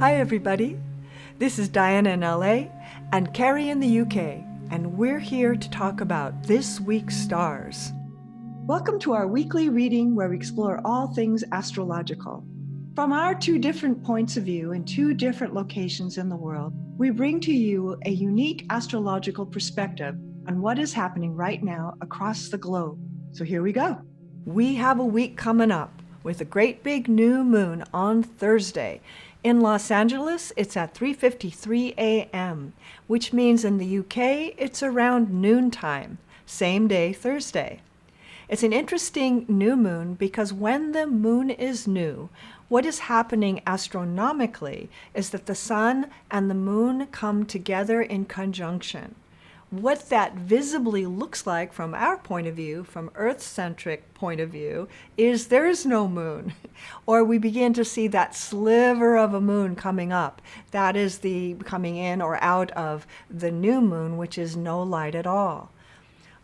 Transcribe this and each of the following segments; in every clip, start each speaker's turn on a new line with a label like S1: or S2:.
S1: Hi everybody, this is Diana in LA and Cary in the UK, and we're here to talk about this week's stars. Welcome to our weekly reading where we explore all things astrological. From our two different points of view in two different locations in the world, we bring to you a unique astrological perspective on what is happening right now across the globe. So here we go. We have a week coming up with a great big new moon on Thursday. In Los Angeles, it's at 3:53 a.m., which means in the UK, it's around noontime, same day Thursday. It's an interesting new moon because when the moon is new, what is happening astronomically is that the sun and the moon come together in conjunction. What that visibly looks like from our point of view, from Earth-centric point of view, is there is no moon. Or we begin to see that sliver of a moon coming up. That is the coming in or out of the new moon, which is no light at all.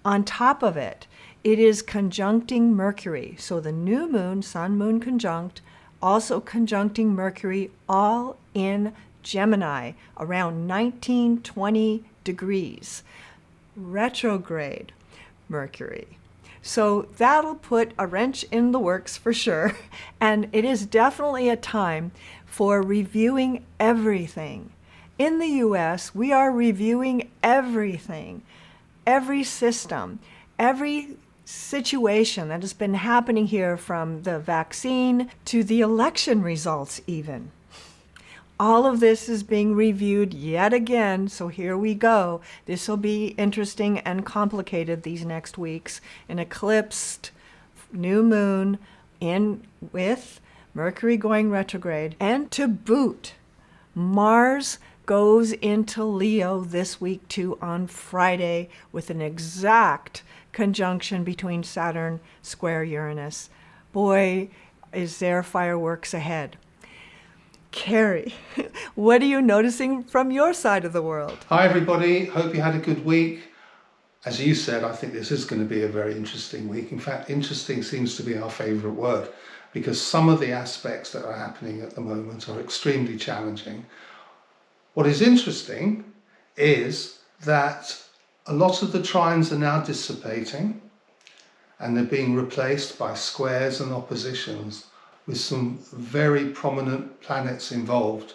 S1: On top of it, it is conjuncting Mercury. So the new moon, sun-moon conjunct, also conjuncting Mercury, all in Gemini, around 19-20 degrees. Retrograde Mercury. So that'll put a wrench in the works for sure. And it is definitely a time for reviewing everything. In the US, we are reviewing everything, every system, every situation that has been happening here, from the vaccine to the election results even. All of this is being reviewed yet again, so here we go. This will be interesting and complicated these next weeks. An eclipsed new moon in with Mercury going retrograde. And to boot, Mars goes into Leo this week too on Friday with an exact conjunction between Saturn square Uranus. Boy, is there fireworks ahead. Cary, what are you noticing from your side of the world?
S2: Hi everybody, hope you had a good week. As you said, I think this is going to be a very interesting week. In fact, interesting seems to be our favourite word, because some of the aspects that are happening at the moment are extremely challenging. What is interesting is that a lot of the trines are now dissipating and they're being replaced by squares and oppositions, with some very prominent planets involved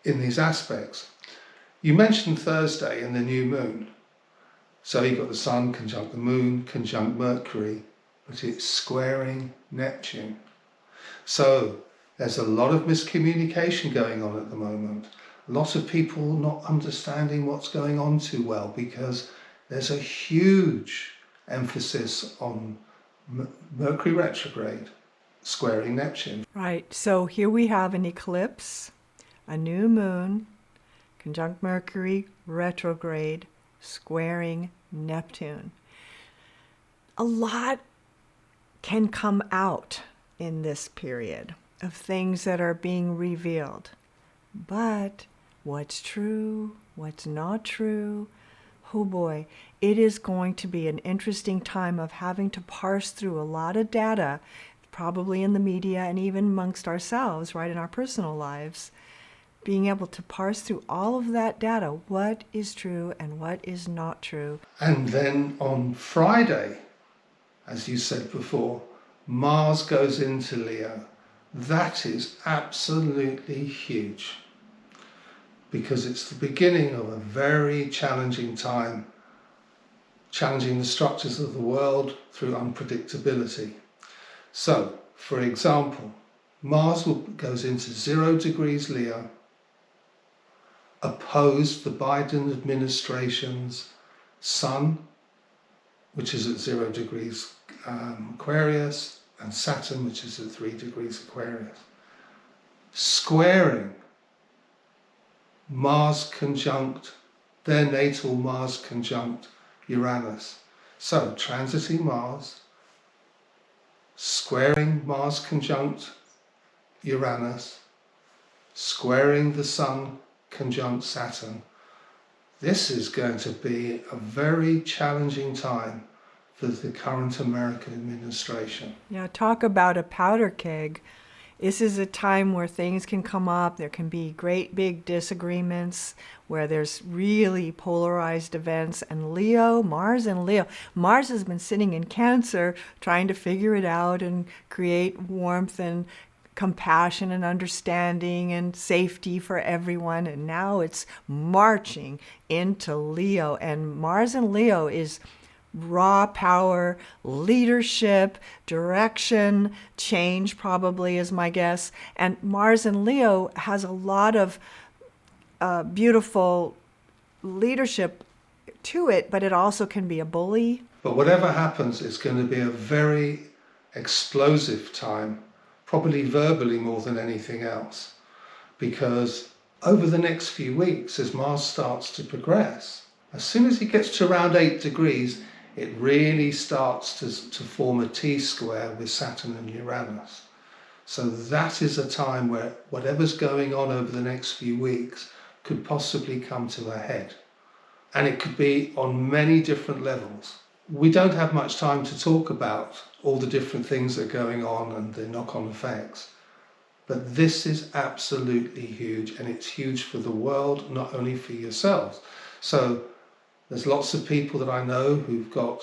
S2: in these aspects. You mentioned Thursday and the new moon. So you've got the sun conjunct the moon, conjunct Mercury, but it's squaring Neptune. So there's a lot of miscommunication going on at the moment. A lot of people not understanding what's going on too well, because there's a huge emphasis on Mercury retrograde squaring Neptune.
S1: Right, so here we have an eclipse, a new moon, conjunct Mercury, retrograde, squaring Neptune. A lot can come out in this period of things that are being revealed. But what's true, what's not true, oh boy, it is going to be an interesting time of having to parse through a lot of data, probably in the media and even amongst ourselves, right, in our personal lives, being able to parse through all of that data, what is true and what is not true.
S2: And then on Friday, as you said before, Mars goes into Leo. That is absolutely huge, because it's the beginning of a very challenging time, challenging the structures of the world through unpredictability. So, for example, Mars goes into 0 degrees Leo, opposed the Biden administration's Sun, which is at 0 degrees Aquarius, and Saturn, which is at 3 degrees Aquarius, squaring Mars conjunct, their natal Mars conjunct Uranus. So, transiting Mars, squaring Mars conjunct Uranus, squaring the Sun conjunct Saturn. This is going to be a very challenging time for the current American administration.
S1: Yeah, talk about a powder keg. This is a time where things can come up. There can be great big disagreements, where there's really polarized events. And Leo, Mars and Leo, Mars has been sitting in Cancer trying to figure it out and create warmth and compassion and understanding and safety for everyone. And now it's marching into Leo. And Mars and Leo is raw power, leadership, direction, change probably is my guess. And Mars in Leo has a lot of beautiful leadership to it, but it also can be a bully.
S2: But whatever happens, it's going to be a very explosive time, probably verbally more than anything else, because over the next few weeks, as Mars starts to progress, as soon as it gets to around 8 degrees, it really starts to form a T-square with Saturn and Uranus. So that is a time where whatever's going on over the next few weeks could possibly come to a head. And it could be on many different levels. We don't have much time to talk about all the different things that are going on and the knock-on effects. But this is absolutely huge, and it's huge for the world, not only for yourselves. So there's lots of people that I know who've got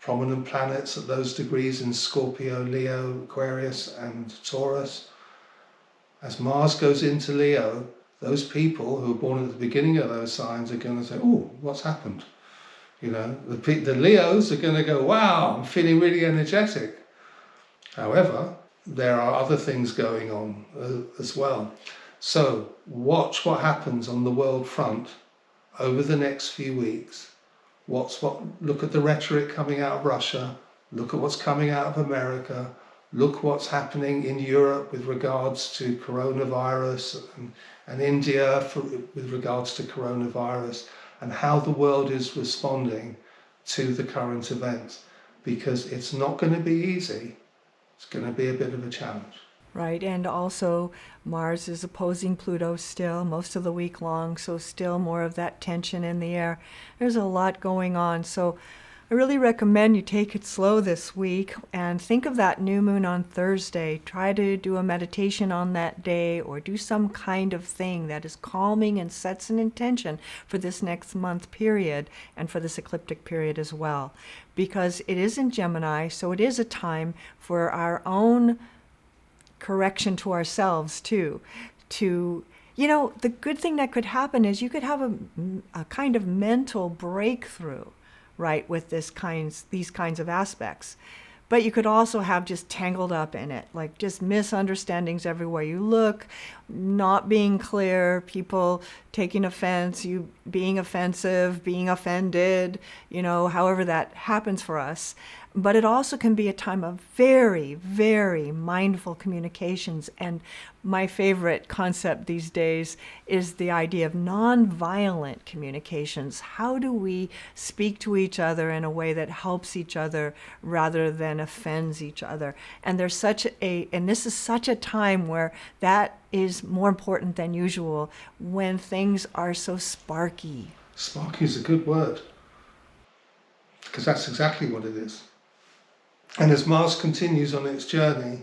S2: prominent planets at those degrees in Scorpio, Leo, Aquarius and Taurus. As Mars goes into Leo, those people who are born at the beginning of those signs are going to say, oh, what's happened? You know, the Leos are going to go, wow, I'm feeling really energetic. However, there are other things going on as well. So watch what happens on the world front over the next few weeks. Look at the rhetoric coming out of Russia, look at what's coming out of America, look what's happening in Europe with regards to coronavirus and India with regards to coronavirus, and how the world is responding to the current events, because it's not going to be easy. It's going to be a bit of a challenge.
S1: Right, and also Mars is opposing Pluto still most of the week long, so still more of that tension in the air. There's a lot going on, so I really recommend you take it slow this week and think of that new moon on Thursday. Try to do a meditation on that day or do some kind of thing that is calming and sets an intention for this next month period and for this ecliptic period as well. Because it is in Gemini, so it is a time for our own correction to ourselves too. The good thing that could happen is you could have a kind of mental breakthrough, right, with these kinds of aspects. But you could also have just tangled up in it, like just misunderstandings everywhere you look, not being clear, people taking offense, you being offensive, being offended, however that happens for us. But it also can be a time of very, very mindful communications. And my favorite concept these days is the idea of nonviolent communications. How do we speak to each other in a way that helps each other rather than offends each other? And this is such a time where that is more important than usual when things are so sparky.
S2: Sparky is a good word, because that's exactly what it is. And as Mars continues on its journey,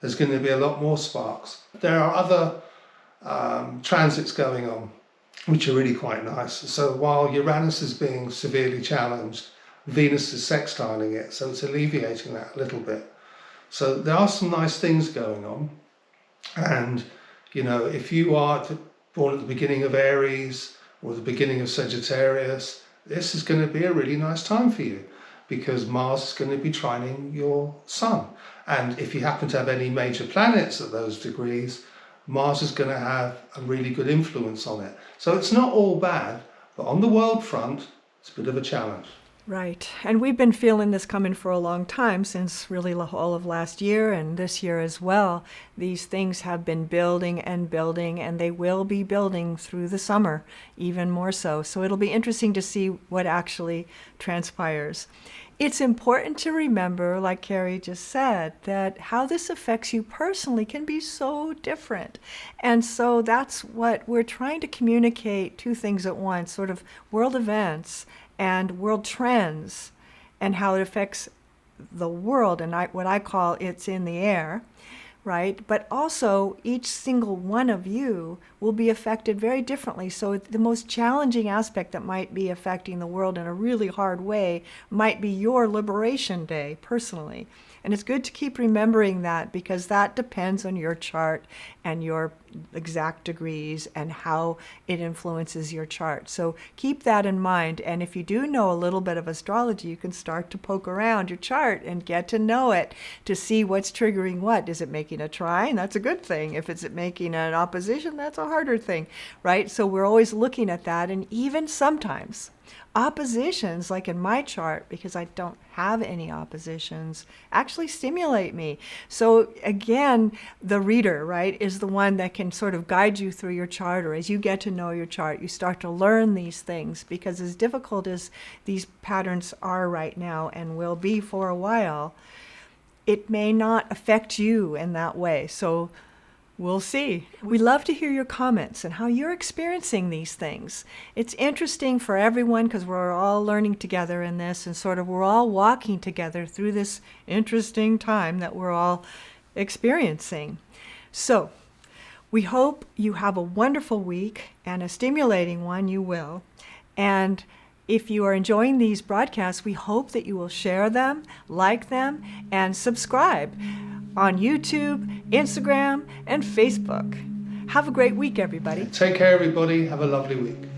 S2: there's going to be a lot more sparks. There are other transits going on, which are really quite nice. So while Uranus is being severely challenged, Venus is sextiling it, so it's alleviating that a little bit. So there are some nice things going on. And, if you are born at the beginning of Aries or the beginning of Sagittarius, this is going to be a really nice time for you, because Mars is going to be trining your Sun. And if you happen to have any major planets at those degrees, Mars is going to have a really good influence on it. So it's not all bad, but on the world front, it's a bit of a challenge.
S1: Right. And we've been feeling this coming for a long time, since really all of last year and this year as well. These things have been building, and they will be building through the summer, even more so. So it'll be interesting to see what actually transpires. It's important to remember, like Cary just said, that how this affects you personally can be so different. And so that's what we're trying to communicate, two things at once, sort of world events and world trends, and how it affects the world, and what I call it's in the air, right? But also each single one of you will be affected very differently. So the most challenging aspect that might be affecting the world in a really hard way might be your liberation day personally. And it's good to keep remembering that, because that depends on your chart and your exact degrees and how it influences your chart. So keep that in mind. And if you do know a little bit of astrology, you can start to poke around your chart and get to know it to see what's triggering what. Is it making a trine? That's a good thing. If it's making an opposition, that's a harder thing, right? So we're always looking at that. And even sometimes oppositions, like in my chart, because I don't have any oppositions, actually stimulate me. So again, the reader, right, is the one that can sort of guide you through your chart, or as you get to know your chart, you start to learn these things, because as difficult as these patterns are right now and will be for a while, it may not affect you in that way. So we'll see. We love to hear your comments and how you're experiencing these things. It's interesting for everyone because we're all learning together in this, and sort of we're all walking together through this interesting time that we're all experiencing. So we hope you have a wonderful week, and a stimulating one you will. And if you are enjoying these broadcasts, we hope that you will share them, like them, and subscribe on YouTube, Instagram, and Facebook. Have a great week, everybody.
S2: Take care, everybody. Have a lovely week.